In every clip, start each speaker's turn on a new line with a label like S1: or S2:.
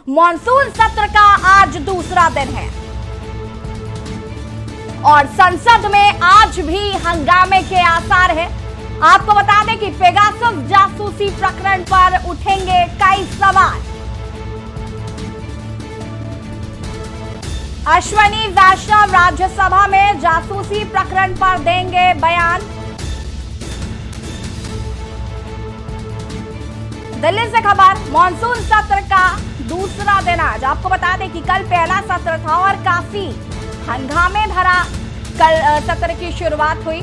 S1: Monsoon सत्र का आज दूसरा दिन है और संसद में आज भी हंगामे के आसार है। आपको बता दें कि पेगासस जासूसी प्रकरण पर उठेंगे कई सवाल। अश्विनी वैष्णव राज्यसभा में जासूसी प्रकरण पर देंगे बयान। दिल्ली से खबर, मॉनसून सत्र का दूसरा दिन आज। आपको बता दें कि कल पहला सत्र था और काफी हंगामे भरा कल सत्र की शुरुआत हुई।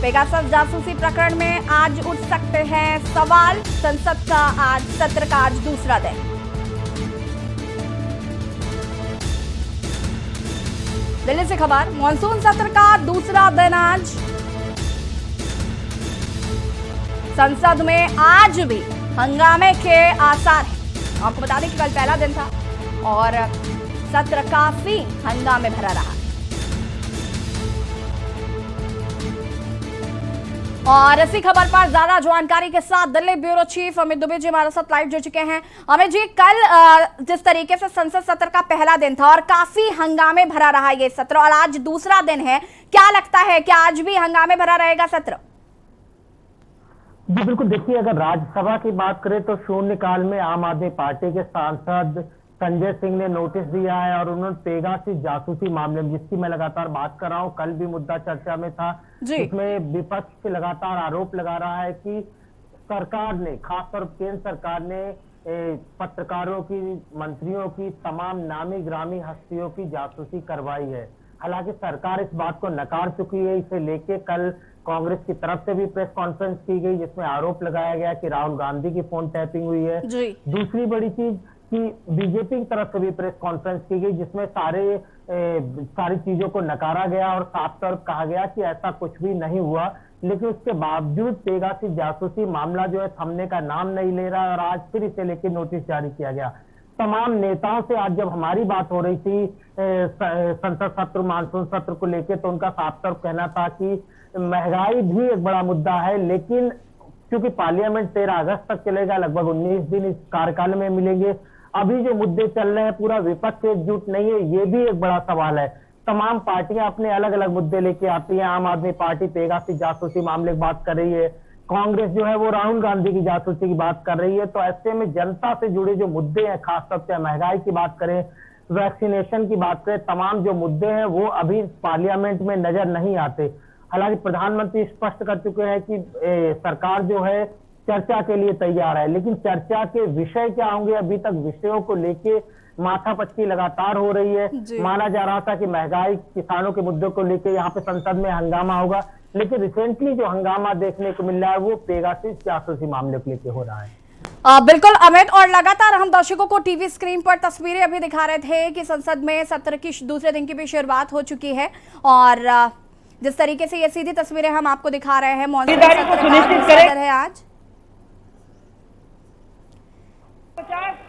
S1: पेगासस जासूसी प्रकरण में आज उठ सकते हैं सवाल। संसद का आज सत्र का आज दूसरा दिन। दिल्ली से खबर, मॉनसून सत्र का दूसरा दिन आज। संसद में आज भी हंगामे के आसार हैं। आपको बता दें कि कल पहला दिन था और सत्र काफी हंगामे भरा रहा। और इसी खबर पर ज्यादा जानकारी के साथ दिल्ली ब्यूरो चीफ अमित दुबे जी हमारे साथ लाइव जुड़ चुके हैं। अमित जी, कल जिस तरीके से संसद सत्र का पहला दिन था और काफी हंगामे भरा रहा ये सत्र और आज दूसरा दिन है, क्या लगता है कि आज भी हंगामे भरा रहेगा सत्र?
S2: जी बिल्कुल, देखिए अगर राज्यसभा की बात करें तो शून्यकाल में आम आदमी पार्टी के सांसद संजय सिंह ने नोटिस दिया है और उन्होंने पेगासस जासूसी मामले में, जिसकी मैं लगातार बात कर रहा हूं, कल भी मुद्दा चर्चा में था, जिसमें विपक्ष लगातार आरोप लगा रहा है कि सरकार ने, खासतौर केंद्र सरकार ने पत्रकारों की, मंत्रियों की, तमाम नामी ग्रामी हस्तियों की जासूसी करवाई है। हालांकि सरकार इस बात को नकार चुकी है। इसे लेके कल कांग्रेस की तरफ से भी प्रेस कॉन्फ्रेंस की गई, जिसमें आरोप लगाया गया कि राहुल गांधी की फोन टैपिंग हुई है। दूसरी बड़ी चीज कि बीजेपी की तरफ से भी प्रेस कॉन्फ्रेंस की गई, जिसमें सारी चीजों को नकारा गया और साफ तौर कहा गया कि ऐसा कुछ भी नहीं हुआ। लेकिन उसके बावजूद पेगासस जासूसी मामला जो है थमने का नाम नहीं ले रहा और आज फिर इसे लेकर नोटिस जारी किया गया। तमाम नेताओं से आज जब हमारी बात हो रही थी संसद सत्र, मानसून सत्र को लेकर, तो उनका साफ तौर कहना था कि महंगाई भी एक बड़ा मुद्दा है, लेकिन क्योंकि पार्लियामेंट 13 अगस्त तक चलेगा, लगभग 19 दिन इस कार्यकाल में मिलेंगे, अभी जो मुद्दे चल रहे हैं पूरा विपक्ष एकजुट नहीं है, ये भी एक बड़ा सवाल है। तमाम पार्टियां अपने अलग अलग मुद्दे लेके आती हैं। आम आदमी पार्टी पेगासस जासूसी मामले की बात कर रही है, कांग्रेस जो है वो राहुल गांधी की जासूसी की बात कर रही है। तो ऐसे में जनता से जुड़े जो मुद्दे हैं, खासतौर से महंगाई की बात करें, वैक्सीनेशन की बात करें, तमाम जो मुद्दे हैं वो अभी पार्लियामेंट में नजर नहीं आते। हालांकि प्रधानमंत्री स्पष्ट कर चुके हैं कि सरकार जो है चर्चा के लिए तैयार है, लेकिन चर्चा के विषय क्या होंगे, अभी तक विषयों को लेके माथापच्ची लगातार हो रही है। माना जा रहा था कि महंगाई, किसानों के मुद्दों को लेके यहाँ पे संसद में हंगामा होगा, लेकिन रिसेंटली जो हंगामा देखने को मिल रहा है वो पेगासस जासूसी मामले को लेके हो रहा है।
S1: बिल्कुल अमित, और लगातार हम दर्शकों को टीवी स्क्रीन पर तस्वीरें अभी दिखा रहे थे कि संसद में सत्र की दूसरे दिन की भी शुरुआत हो चुकी है और जिस तरीके से ये सीधी तस्वीरें हम आपको दिखा रहे हैं, मॉनसून सत्र का दूसरा दिन है आज।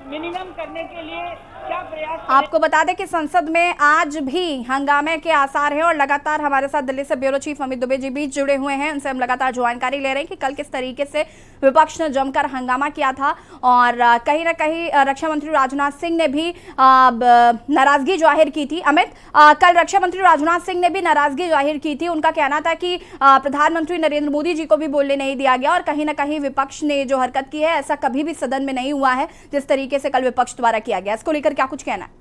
S3: मिनिमम करने के लिए क्या प्रयास?
S1: आपको बता दें कि संसद में आज भी हंगामे के आसार हैं और लगातार हमारे साथ दिल्ली से ब्यूरो चीफ अमित दुबे जी भी जुड़े हुए हैं। उनसे हम लगातार जानकारी ले रहे हैं कि कल किस तरीके से विपक्ष ने जमकर हंगामा किया था और कहीं ना कहीं रक्षा मंत्री राजनाथ सिंह ने भी नाराजगी जाहिर की थी। अमित, कल रक्षा मंत्री राजनाथ सिंह ने भी नाराजगी जाहिर की थी। उनका कहना था कि प्रधानमंत्री नरेंद्र मोदी जी को भी बोलने नहीं दिया गया और कहीं ना कहीं विपक्ष ने जो हरकत की है ऐसा कभी भी सदन में नहीं हुआ है जिस तरीके से कल विपक्ष द्वारा किया गया। इसको लेकर क्या कुछ कहना है?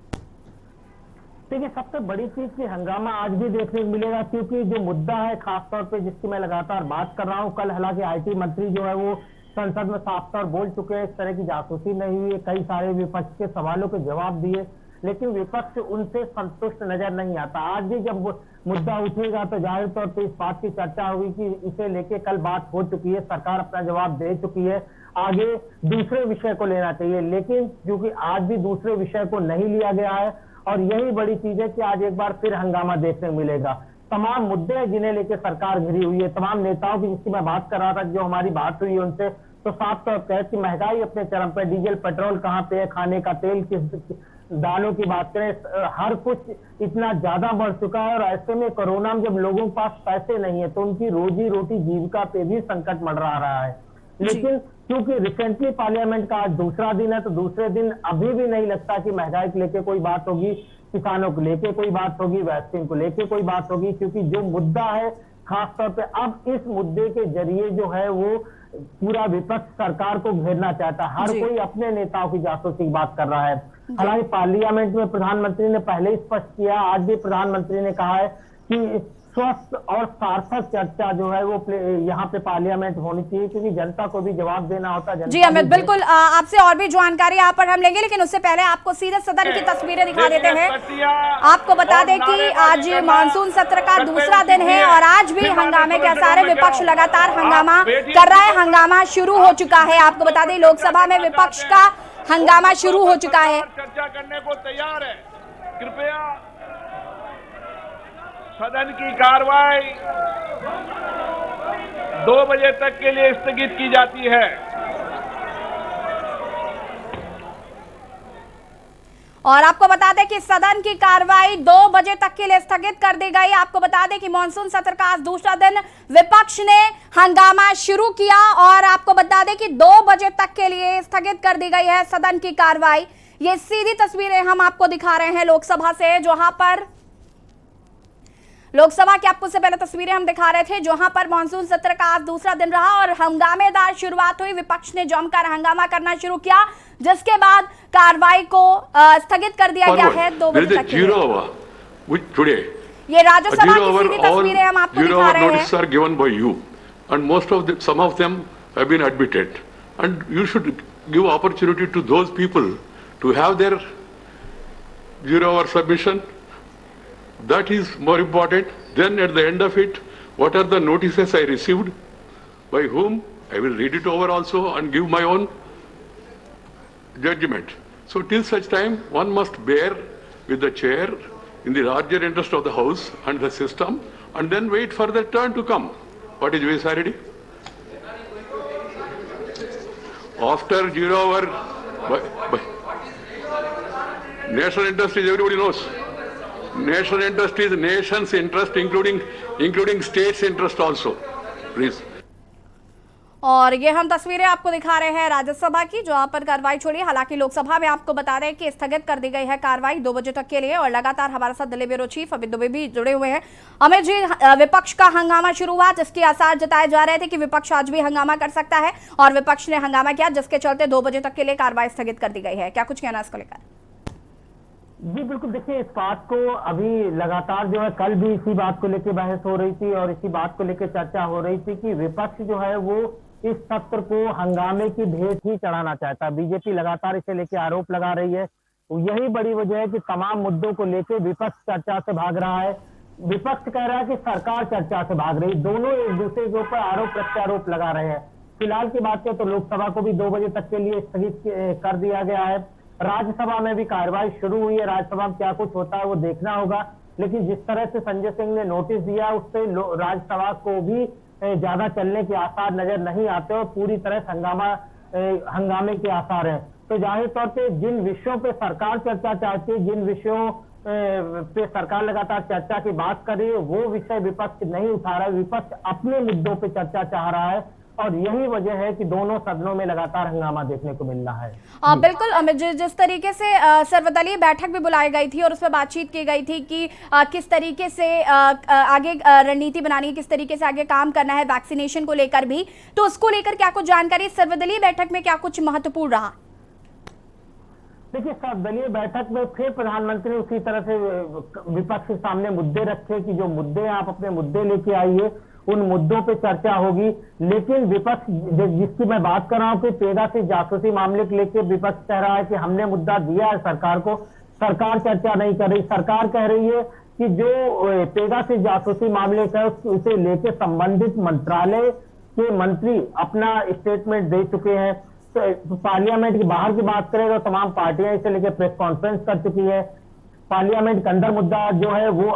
S2: देखिए, सबसे बड़ी चीज की हंगामा आज भी देखने को मिलेगा, क्योंकि जो मुद्दा है खासतौर पे जिसकी मैं लगातार बात कर रहा हूं, कल हालांकि आईटी मंत्री जो है वो संसद में साफ तौर बोल चुके हैं इस तरह की जासूसी नहीं हुई है, कई सारे विपक्ष के सवालों के जवाब दिए, लेकिन विपक्ष उनसे संतुष्ट नजर नहीं आता। आज भी जब मुद्दा उठेगा तो जाहिर तौर पर इस बात की चर्चा होगी कि इसे लेके कल बात हो चुकी है, सरकार अपना जवाब दे चुकी है, आगे दूसरे विषय को लेना चाहिए, लेकिन क्योंकि आज भी दूसरे विषय को नहीं लिया गया है और यही बड़ी चीज है कि आज एक बार फिर हंगामा देखने को मिलेगा। तमाम मुद्दे हैं जिन्हें लेकर सरकार घिरी हुई है, तमाम नेताओं की जिसकी मैं बात कर रहा था, जो हमारी बात हुई है उनसे, तो साफ तौर पर कि महंगाई अपने चरम पर, डीजल पेट्रोल कहाँ पे है, खाने का तेल किस, दालों की बात करें, हर कुछ इतना ज्यादा बढ़ चुका है और ऐसे में कोरोना में जब लोगों के पास पैसे नहीं है तो उनकी रोजी रोटी जीविका पे भी संकट मंडरा रहा है। लेकिन क्योंकि रिसेंटली पार्लियामेंट का आज दूसरा दिन है, तो दूसरे दिन अभी भी नहीं लगता कि महंगाई को लेके कोई बात होगी, किसानों को लेके कोई बात होगी, वैक्सीन को लेके कोई बात होगी, क्योंकि जो मुद्दा है खासतौर पे अब इस मुद्दे के जरिए जो है वो पूरा विपक्ष सरकार को घेरना चाहता है। हर कोई अपने नेताओं की जासूसी की बात कर रहा है। हालांकि पार्लियामेंट में प्रधानमंत्री ने पहले ही स्पष्ट किया, आज भी प्रधानमंत्री ने कहा है कि स्वस्थ और सार्थक चर्चा जो है वो यहाँ पे पार्लियामेंट होनी चाहिए, क्योंकि जनता को भी जवाब देना होता है।
S1: जी अमित, बिल्कुल आपसे और भी जानकारी यहाँ पर हम लेंगे, लेकिन उससे पहले आपको सीधे सदन की तस्वीरें दिखा देते हैं। आपको बता दें कि आज मानसून सत्र का दूसरा दिन है और आज भी हंगामे के आसार है। विपक्ष लगातार हंगामा कर रहा है, हंगामा शुरू हो चुका है। आपको बता दें लोकसभा में विपक्ष का हंगामा शुरू हो चुका है।
S4: चर्चा करने को तैयार है। कृपया सदन की कार्रवाई 2 बजे तक के लिए स्थगित की जाती है।
S1: और आपको बता दें कि सदन की कार्रवाई 2 बजे तक के लिए स्थगित कर दी गई। आपको बता दें कि मॉनसून सत्र का आज दूसरा दिन विपक्ष ने हंगामा शुरू किया और आपको बता दें कि 2 बजे तक के लिए स्थगित कर दी गई है सदन की कार्रवाई। ये सीधी तस्वीरें हम आपको दिखा रहे हैं लोकसभा से, जहां पर लोकसभा की आपको से पहले तस्वीरें हम दिखा रहे थे, जहां पर मानसून सत्र का आज दूसरा दिन रहा और हंगामेदार शुरुआत हुई। विपक्ष ने जमकर हंगामा करना शुरू किया, जिसके बाद कार्रवाई को स्थगित कर दिया गया है 2 बजे तक के लिए। ये राज्यसभा की सीधी तस्वीरें हम आपको दिखा रहे हैं।
S5: And most of them, some of them have been admitted, and you should give opportunity to those people to have their 0-hour submission. That is more important. Then at the end of it, what are the notices I received, by whom? I will read it over also and give my own judgment. So till such time, one must bear with the chair in the larger interest of the House and the system, and then wait for the turn to come. What is Vesaridi? After 0 hour, national interest is, everybody knows. National interest is nation's interest, including states' interest also. Please.
S1: और ये हम तस्वीरें आपको दिखा रहे हैं राज्यसभा की, जहां पर कार्रवाई छोड़ी। हालांकि लोकसभा में आपको बता दें कि स्थगित कर दी गई है कार्रवाई 2 बजे तक के लिए। और लगातार हमारे साथ दिल्ली ब्यूरो चीफ अमित दुबे भी जुड़े हुए हैं। अमित जी, विपक्ष का हंगामा शुरू हुआ, जिसके आसार जताए जा रहे थे कि विपक्ष आज भी हंगामा कर सकता है, और विपक्ष ने हंगामा किया, जिसके चलते 2 बजे तक के लिए कार्रवाई स्थगित कर दी गई है। क्या कुछ कहना है इसको लेकर?
S2: जी बिल्कुल, देखिए इस बात को अभी लगातार जो है, कल भी इसी बात को लेकर बहस हो रही थी और इसी बात को लेकर चर्चा हो रही थी कि विपक्ष जो है वो इस सत्र को हंगामे की भेंट ही चढ़ाना चाहता है। बीजेपी लगातार इसे लेकर आरोप लगा रही है। तो यही बड़ी वजह है कि तमाम मुद्दों को लेकर विपक्ष चर्चा से भाग रहा है। विपक्ष कह रहा है कि सरकार चर्चा से भाग रही, दोनों एक दूसरे के ऊपर आरोप प्रत्यारोप लगा रहे हैं। फिलहाल की बात करें तो लोकसभा को भी 2 बजे तक के लिए स्थगित कर दिया गया है। राज्यसभा में भी कार्रवाई शुरू हुई है। राज्यसभा में क्या कुछ होता है वो देखना होगा, लेकिन जिस तरह से संजय सिंह ने नोटिस दिया उससे राज्यसभा को भी ज्यादा चलने के आसार नजर नहीं आते और पूरी तरह हंगामे के आसार हैं। तो जाहिर तौर पे जिन विषयों पे सरकार चर्चा चाहती है, जिन विषयों पे सरकार लगातार चर्चा की बात कर रही है, वो विषय विपक्ष नहीं उठा रहा है। विपक्ष अपने मुद्दों पे चर्चा चाह रहा है और यही वजह है कि दोनों सदनों में लगातार हंगामा देखने को मिल रहा है।
S1: बिल्कुल अमित जी, जिस तरीके से सर्वदलीय बैठक भी बुलाई गई थी और उसमें बातचीत की गई थी कि किस तरीके से आगे रणनीति बनानी है, किस तरीके से आगे काम करना है वैक्सीनेशन को लेकर भी, तो उसको लेकर क्या कुछ जानकारी सर्वदलीय बैठक में क्या कुछ महत्वपूर्ण रहा?
S2: देखिए, सर्वदलीय बैठक में फिर प्रधानमंत्री उसी तरह से विपक्ष के सामने मुद्दे रखे कि जो मुद्दे आप अपने मुद्दे लेके आइए, उन मुद्दों पे चर्चा होगी। लेकिन विपक्ष जिसकी मैं बात कर रहा हूँ कि पेगासस जासूसी मामले को लेकर विपक्ष कह रहा है कि हमने मुद्दा दिया है सरकार को, सरकार चर्चा नहीं कर रही। सरकार कह रही है कि जो पेगासस जासूसी मामले का उसे लेकर संबंधित मंत्रालय के मंत्री अपना स्टेटमेंट दे चुके हैं। तो पार्लियामेंट के बाहर की बात करें तो तमाम पार्टियां इसे लेकर प्रेस कॉन्फ्रेंस कर चुकी है। पार्लियामेंट के अंदर मुद्दा जो है वो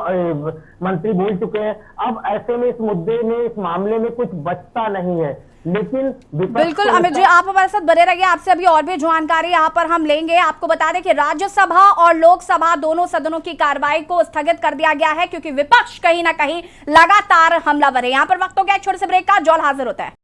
S2: मंत्री बोल चुके हैं। अब ऐसे में इस मुद्दे में, इस मामले में कुछ बचता नहीं है। लेकिन
S1: बिल्कुल अमित जी, आप हमारे साथ बने रहिए, आपसे अभी और भी जानकारी यहाँ पर हम लेंगे। आपको बता दें कि राज्यसभा और लोकसभा दोनों सदनों की कार्रवाई को स्थगित कर दिया गया है, क्योंकि विपक्ष कहीं ना कहीं लगातार हमलावर है। यहाँ पर वक्त हो गया छोटे से ब्रेक का, जॉल हाजिर होता है।